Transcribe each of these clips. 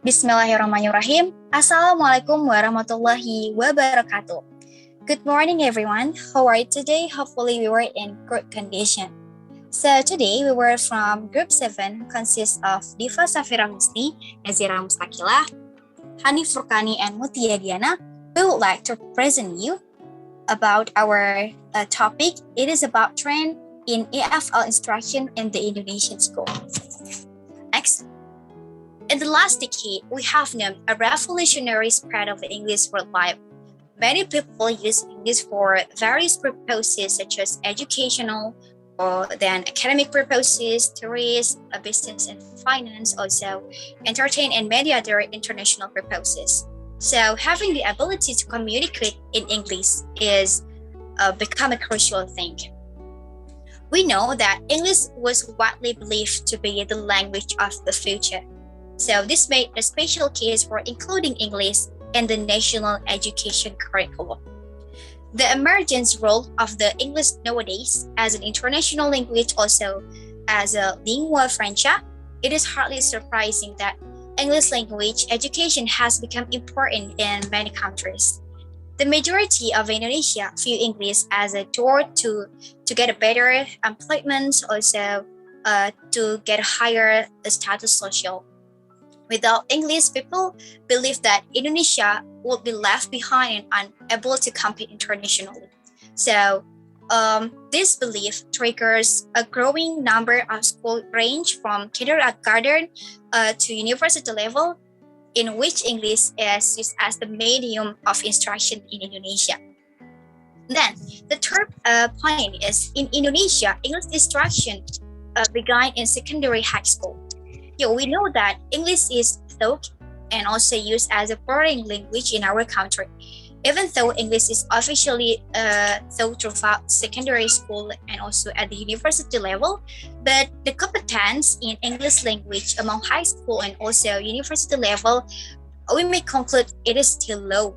Bismillahirrahmanirrahim. Assalamualaikum warahmatullahi wabarakatuh. Good morning, everyone. How are you today? Hopefully, we were in good condition. So today, we were from Group 7, consists of DIVA, SHAFIRA, HUSNI, NAZHIRA, MUSTAQILLA, HANIEF, FURQANI, and Meutia. We would like to present you about our topic. It is about trend in EFL instruction in the Indonesian school. Next. In the last decade, we have known a revolutionary spread of English worldwide. Many people use English for various purposes such as educational, or then academic purposes, tourist, business and finance, also entertain and many other international purposes. So having the ability to communicate in English is become a crucial thing. We know that English was widely believed to be the language of the future. So this made a special case for including English in the national education curriculum. The emergence role of the English nowadays as an international language, also as a lingua franca, it is hardly surprising that English language education has become important in many countries. The majority of Indonesia view English as a door to get a better employment, also to get a higher status social. Without English, people believe that Indonesia will be left behind and unable to compete internationally. So this belief triggers a growing number of schools range from kindergarten to university level, in which English is used as the medium of instruction in Indonesia. Then the third point is in Indonesia, English instruction began in secondary high school. We know that English is taught and also used as a foreign language in our country. Even though English is officially taught throughout secondary school and also at the university level, but the competence in English language among high school and also university level, we may conclude it is still low.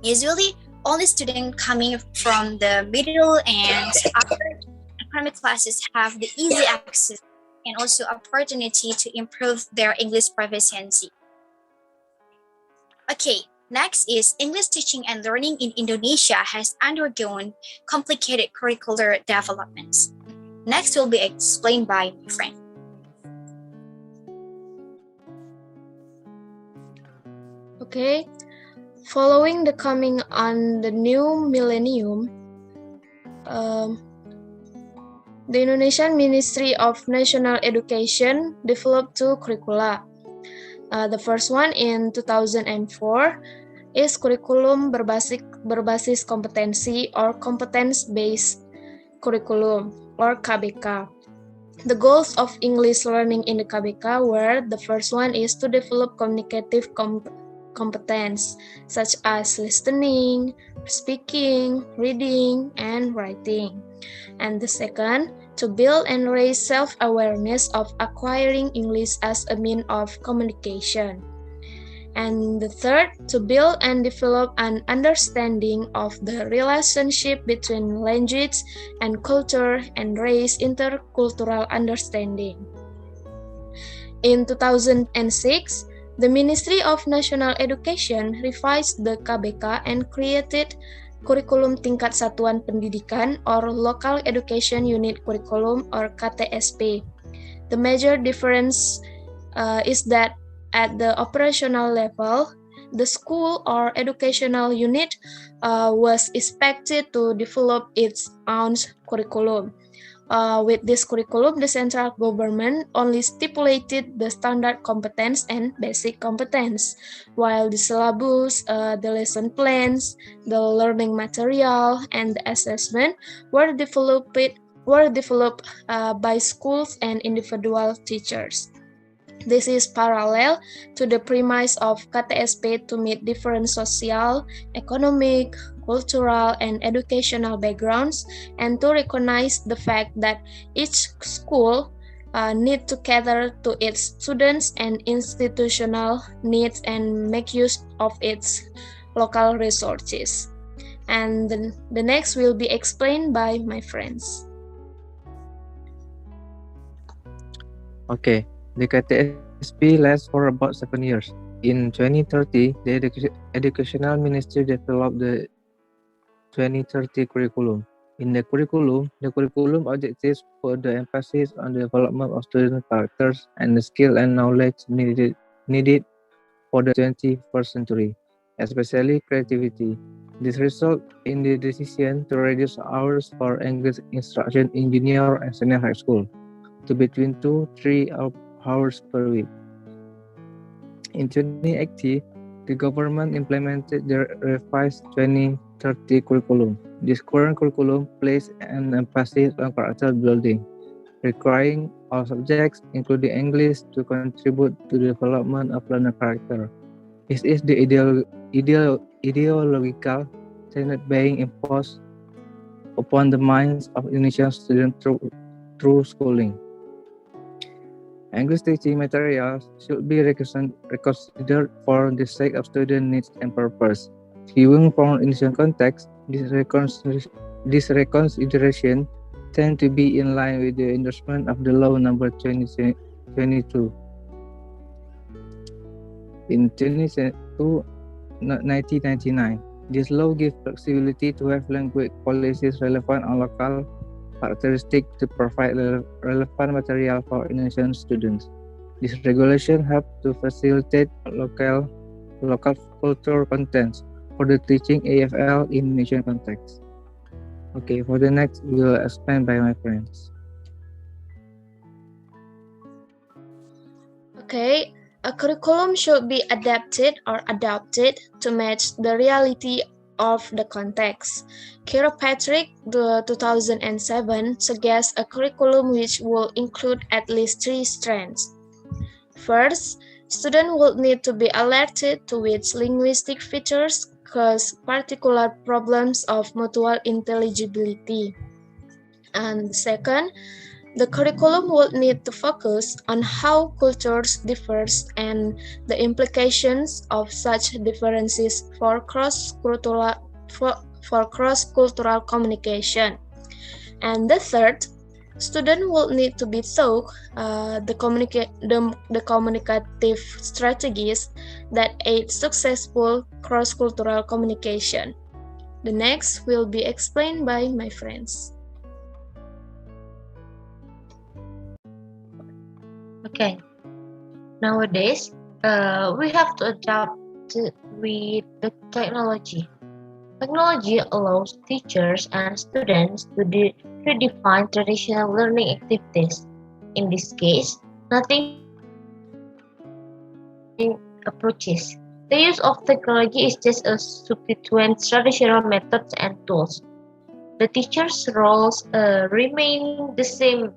Usually, only students coming from the middle and upper academic classes have the easy access and also opportunity to improve their English proficiency. Okay, next is English teaching and learning in Indonesia has undergone complicated curricular developments. Next will be explained by my friend. Okay, following the coming on the new millennium, the Indonesian Ministry of National Education developed two curricula. The first one in 2004 is curriculum berbasis kompetensi or competence-based curriculum or KBK. The goals of English learning in the KBK were, the first one is to develop communicative competence such as listening, speaking, reading, and writing. And the second, to build and raise self-awareness of acquiring English as a means of communication. And the third, to build and develop an understanding of the relationship between language and culture and raise intercultural understanding. In 2006, the Ministry of National Education revised the KBK and created Kurikulum Tingkat Satuan Pendidikan or Local Education Unit Curriculum or KTSP. The major difference is that at the operational level, the school or educational unit was expected to develop its own curriculum. With this curriculum, the central government only stipulated the standard competence and basic competence, while the syllabus, the lesson plans, the learning material, and the assessment were developed by schools and individual teachers. This is parallel to the premise of KTSP to meet different social, economic, cultural, and educational backgrounds, and to recognize the fact that each school need to cater to its students and institutional needs and make use of its local resources. And the next will be explained by my friends. Okay, the KTSP ESP lasts for about 7 years. In 2030, the Educational Ministry developed the 2030 curriculum. In the curriculum objectives put the emphasis on the development of student characters and the skill and knowledge needed for the 21st century, especially creativity. This resulted in the decision to reduce hours for English instruction in junior and senior high school to between 2-3 hours per week. In 2018, the government implemented the revised 2030 curriculum. This current curriculum places an emphasis on character building, requiring all subjects, including English, to contribute to the development of learner character. This is the ideological tenet being imposed upon the minds of Indonesian students through schooling. English teaching materials should be reconsidered for the sake of student needs and purpose. Viewing from Indonesian context, this reconsideration tend to be in line with the endorsement of the law number 2022. In 1999, this law gives flexibility to have language policies relevant on local characteristics to provide relevant material for Indonesian students. This regulation helps to facilitate local cultural contents for the teaching EFL in Indonesian context. Okay, for the next, we'll explain by my friends. Okay, a curriculum should be adapted or adopted to match the reality of the context. Kirkpatrick, the 2007, suggests a curriculum which will include at least 3 strands. First, students will need to be alerted to which linguistic features cause particular problems of mutual intelligibility. And second, the curriculum will need to focus on how cultures differ and the implications of such differences for cross-cultural communication. And the third, students will need to be taught the communicative strategies that aid successful cross-cultural communication. The next will be explained by my friends. Okay, nowadays we have to adapt with the technology. Technology allows teachers and students to redefine traditional learning activities. In this case, nothing approaches. The use of technology is just a substitute traditional methods and tools. The teacher's roles remain the same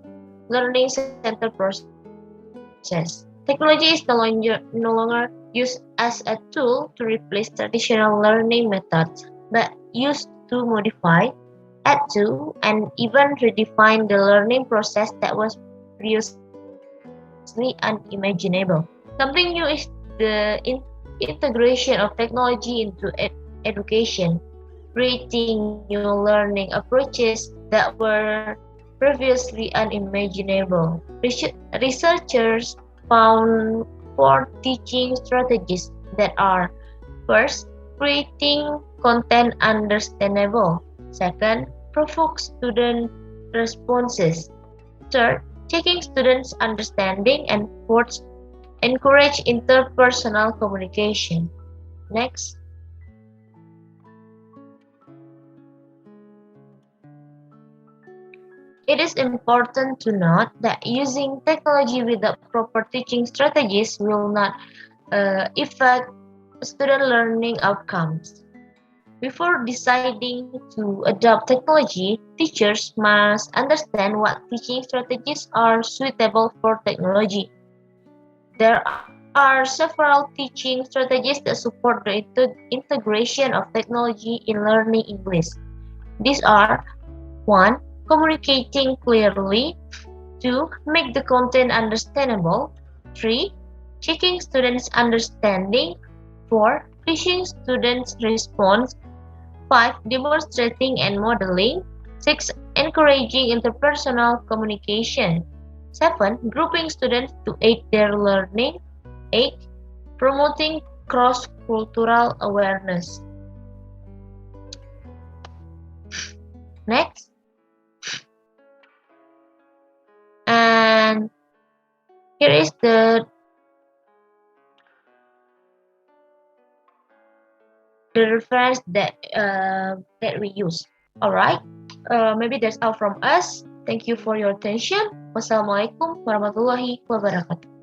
learning center process. Technology is no longer used as a tool to replace traditional learning methods, but used to modify, add to, and even redefine the learning process that was previously unimaginable. Something new is the integration of technology into education, creating new learning approaches that were previously unimaginable. Researchers found 4 teaching strategies that are: first, creating content understandable; second, provoke student responses; third, checking students' understanding; and fourth, encourage interpersonal communication. Next. It is important to note that using technology without proper teaching strategies will not affect student learning outcomes. Before deciding to adopt technology, teachers must understand what teaching strategies are suitable for technology. There are several teaching strategies that support the integration of technology in learning English. These are: 1. Communicating clearly; 2. Make the content understandable; 3. Checking students' understanding; 4. Teaching students response; 5. Demonstrating and modeling; 6. Encouraging interpersonal communication; 7. Grouping students to aid their learning. 8. Promoting cross-cultural awareness. Next. And here is the reference that we use. Alright, maybe that's all from us. Thank you for your attention. Wassalamualaikum warahmatullahi wabarakatuh.